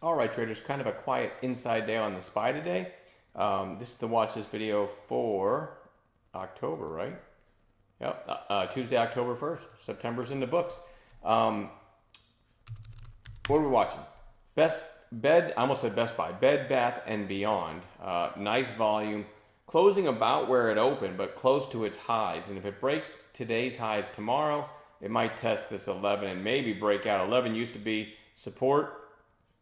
All right, traders, kind of a quiet inside day on the SPY today. This is the watch list video for October, right? Yep, Tuesday, October 1st. September's in the books. What are we watching? I almost said Best Buy. Bed, Bath, and Beyond. Nice volume. Closing about where it opened, but close to its highs. And if it breaks today's highs tomorrow, it might test this 11 and maybe break out. 11 used to be support.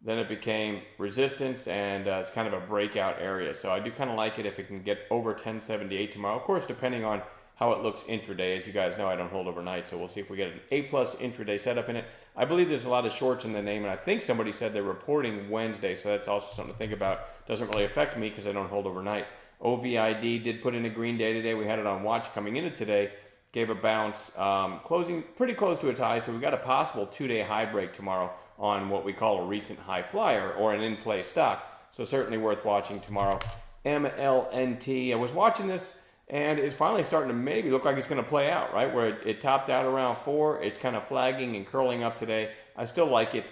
Then it became resistance, and it's kind of a breakout area. So I do kind of like it if it can get over 1078 tomorrow. Of course, depending on how it looks intraday. As you guys know, I don't hold overnight, so we'll see if we get an A-plus intraday setup in it. I believe there's a lot of shorts in the name, and I think somebody said they're reporting Wednesday, so that's also something to think about. Doesn't really affect me because I don't hold overnight. OVID did put in a green day today. We had it on watch coming into today. Gave a bounce, closing pretty close to its high, so we've got a possible two-day high break tomorrow on what we call a recent high flyer or an in-play stock. So certainly worth watching tomorrow. MLNT. I was watching this, and it's finally starting to maybe look like it's going to play out, right? Where it topped out around 4. It's kind of flagging and curling up today. I still like it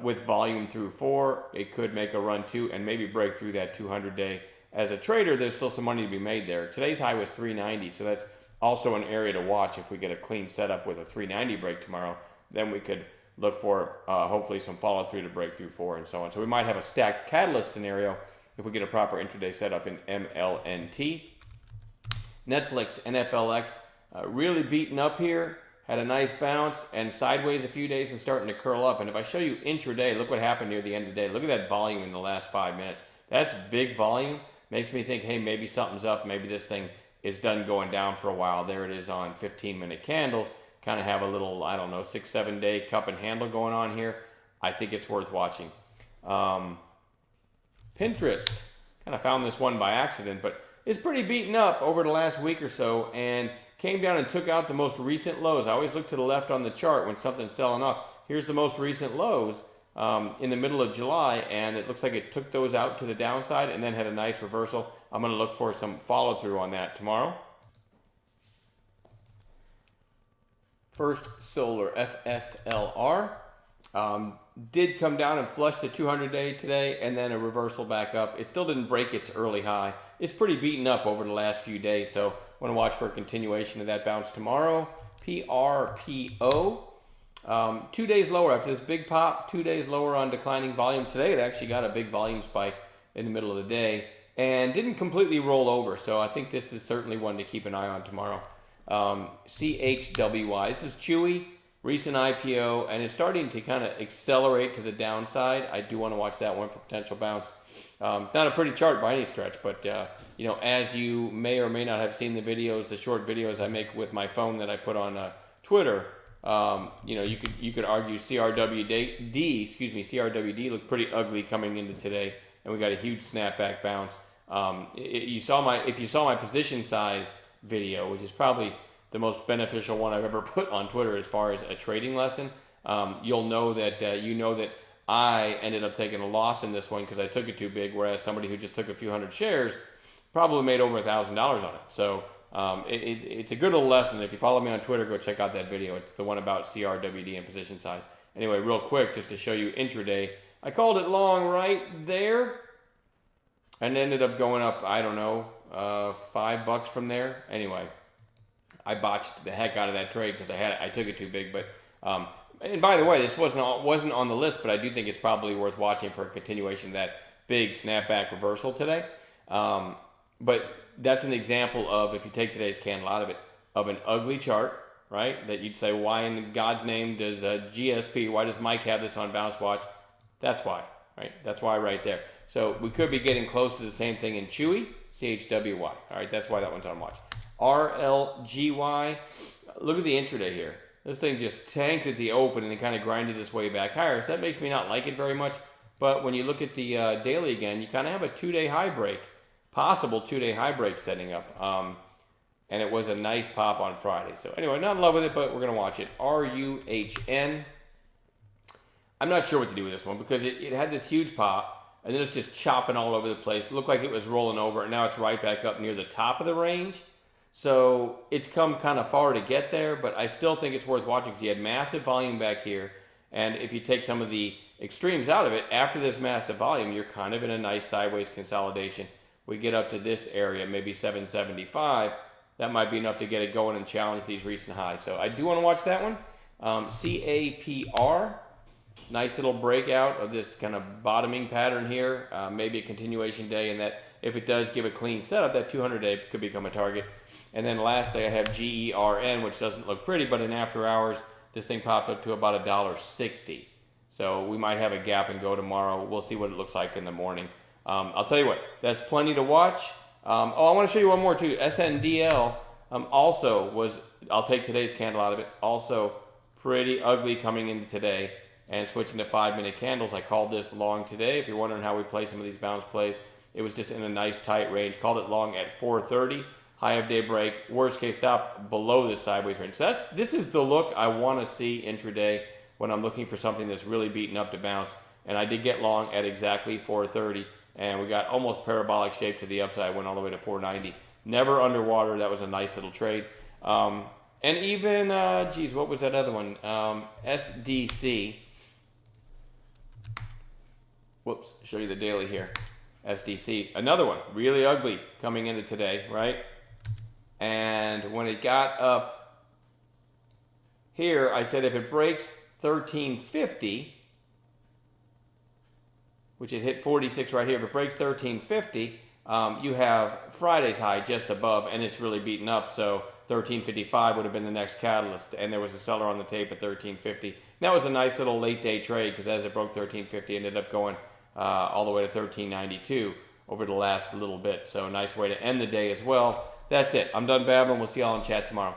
with volume through 4. It could make a run 2 and maybe break through that 200-day. As a trader, there's still some money to be made there. Today's high was 390, so that's also an area to watch. If we get a clean setup with a 390 break tomorrow, then we could look for hopefully some follow through to break through 4 and so on. So we might have a stacked catalyst scenario if we get a proper intraday setup in MLNT. Netflix, NFLX, really beaten up here. Had a nice bounce and sideways a few days and starting to curl up. And if I show you intraday, look what happened near the end of the day. Look at that volume in the last 5 minutes. That's big volume. Makes me think, hey, maybe something's up. Maybe this thing is done going down for a while. There it is on 15-minute candles. Kind of have a little, I don't know, 6-7 day cup and handle going on here. I think it's worth watching. Pinterest, kind of found this one by accident, but it's pretty beaten up over the last week or so and came down and took out the most recent lows. I always look to the left on the chart when something's selling off. Here's the most recent lows in the middle of July, and it looks like it took those out to the downside and then had a nice reversal. I'm going to look for some follow through on that tomorrow. First Solar, FSLR, did come down and flush the 200-day today and then a reversal back up. It still didn't break its early high. It's pretty beaten up over the last few days, so I want to watch for a continuation of that bounce tomorrow. PRPO, 2 days lower after this big pop, 2 days lower on declining volume. Today it actually got a big volume spike in the middle of the day and didn't completely roll over, so I think this is certainly one to keep an eye on tomorrow. CHWY, this is Chewy, recent IPO, and it's starting to kind of accelerate to the downside. I do want to watch that one for potential bounce. Not a pretty chart by any stretch, but you know, as you may or may not have seen the videos, the short videos I make with my phone that I put on Twitter, you know, you could argue CRWD looked pretty ugly coming into today, and we got a huge snapback bounce. If you saw my position size video, which is probably the most beneficial one I've ever put on Twitter as far as a trading lesson, you'll know that I ended up taking a loss in this one because I took it too big, whereas somebody who just took a few hundred shares probably made over $1,000 on it. So it's a good little lesson. If you follow me on Twitter, go check out that video. It's the one about CRWD and position size. Anyway, real quick, just to show you intraday, I called it long right there and ended up going up, I don't know, $5 from there. Anyway, I botched the heck out of that trade because I took it too big. But and by the way, this wasn't on the list, but I do think it's probably worth watching for a continuation of that big snapback reversal today. But that's an example of, if you take today's candle out of it, of an ugly chart, right? That you'd say, why in God's name does GSP? Why does Mike have this on Bounce Watch? That's why, right? That's why right there. So we could be getting close to the same thing in Chewy, CHWY. All right, that's why that one's on watch. RLGY, look at the intraday here. This thing just tanked at the open and then kind of grinded its way back higher. So that makes me not like it very much. But when you look at the daily again, you kind of have a 2-day high break, possible 2-day high break setting up. And it was a nice pop on Friday. So anyway, not in love with it, but we're going to watch it. RUHN. I'm not sure what to do with this one because it had this huge pop, and then it's just chopping all over the place. It looked like it was rolling over, and now it's right back up near the top of the range. So it's come kind of far to get there, but I still think it's worth watching because he had massive volume back here, And if you take some of the extremes out of it, after this massive volume, you're kind of in a nice sideways consolidation. We get up to this area, maybe 775. That might be enough to get it going and challenge these recent highs. So I do want to watch that one. CAPR, nice little breakout of this kind of bottoming pattern here. Maybe a continuation day, and that if it does give a clean setup, that 200-day could become a target. And then lastly, I have GERN, which doesn't look pretty, but in after hours, this thing popped up to about $1.60. So we might have a gap and go tomorrow. We'll see what it looks like in the morning. I'll tell you what, that's plenty to watch. I want to show you one more too. SNDL also was, I'll take today's candle out of it, also pretty ugly coming into today. And switching to 5-minute candles, I called this long today. If you're wondering how we play some of these bounce plays, it was just in a nice tight range. Called it long at 4:30. High of day break, worst case stop below this sideways range. So this is the look I want to see intraday when I'm looking for something that's really beaten up to bounce. And I did get long at exactly 4:30, and we got almost parabolic shape to the upside, went all the way to 490. Never underwater. That was a nice little trade. And even, what was that other one? SDC. Whoops, show you the daily here. SDC, another one, really ugly coming into today, right? And when it got up here, I said if it breaks 1350, which it hit 46 right here, if it breaks 1350, you have Friday's high just above, and it's really beaten up, so 1355 would have been the next catalyst, and there was a seller on the tape at 1350. That was a nice little late day trade, because as it broke 1350, it ended up going all the way to 1392 over the last little bit. So a nice way to end the day as well. That's it. I'm done babbling. We'll see y'all in chat tomorrow.